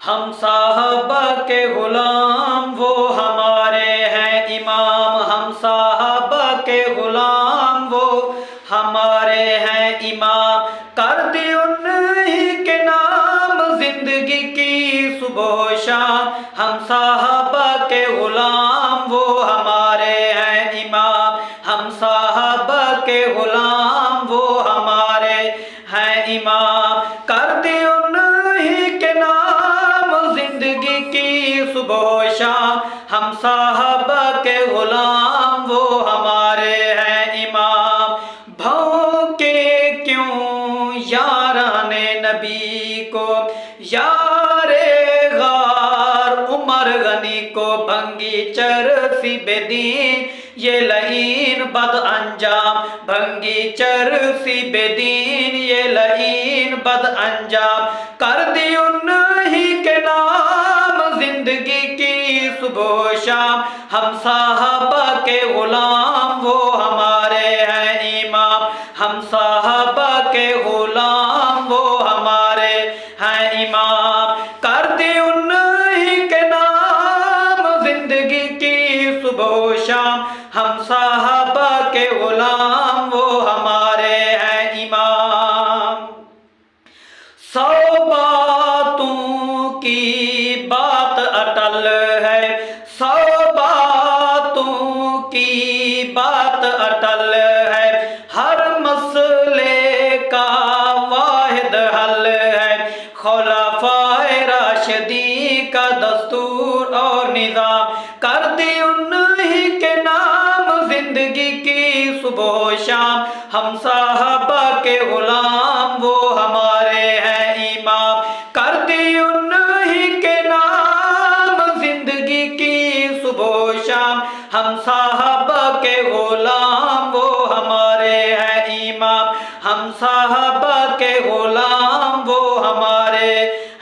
हम साहबा के गुलाम वो हमारे हैं इमाम। हम साहबा के गुलाम वो हमारे हैं इमाम। कर दी उन्हीं के नाम जिंदगी की सुबह शाम। हम साहबा के गुलाम वो हमारे हैं इमाम। हम साहबा के गुलाम वो हमारे हैं इमाम। कर दी उन्हीं के नाम जिंदगी की सुबह शाम। हम साहबा के गुलाम वो हमारे हैं इमाम। भौंके क्यों याराने नबी को, यारे गार उमर गनी को भंगी चरसी बेदीन ये लईन बद अंजाम। भंगी चरसी बेदीन ये लईन बद अंजाम। कर दी उन्हीं के नाम जिंदगी की सुबह शाम। हम साहबा के गुलाम वो हमारे हैं इमाम। हम साहबा के गुलाम वो हमारे हैं इमाम। कर दी उन्हीं के नाम जिंदगी की सुबह शाम। हम साहबा के गुलाम वो हमारे हैं इमाम। 100 बातों की बात अटल है, 100 बातों की बात अटल है। हर मसले का वाहिद हल है, खुलाफाए राशिदी का दस्तूर और निज़ाम। कर दी उन्हीं के नाम जिंदगी की सुबह शाम। हम साहबा के गुलाम वो हमारे हैं इमाम। कर दी उन्हीं के नाम जिंदगी की सुबह शाम। हम साहबा के गुलाम वो हमारे हैं इमाम। हम साहबा के गुलाम वो हमारे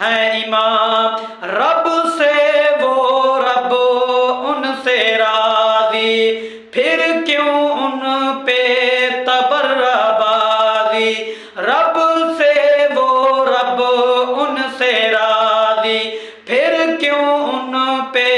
हैं इमाम। रब से वो रब उनसे राज़ी, फिर क्यों उन पे तबर्राबाजी। रब से वो रब उनसे राज़ी, फिर क्यों उन पे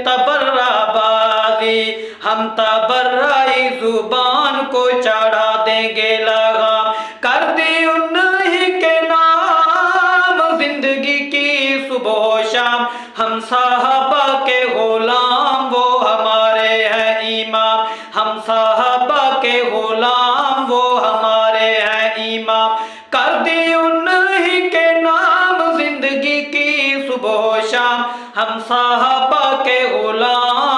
तबर्राबाजी। हम तबर्राई जुबान को चढ़ा देंगे लगाम। कर दी उन्हीं के नाम जिंदगी की सुबह शाम। हम साहबा के गुलाम वो हमारे हैं इमाम। हम साहबा के गुलाम वो हमारे हैं इमाम। कर दी उन्हीं के नाम जिंदगी की सुबह शाम। हम साहबा के गुलाम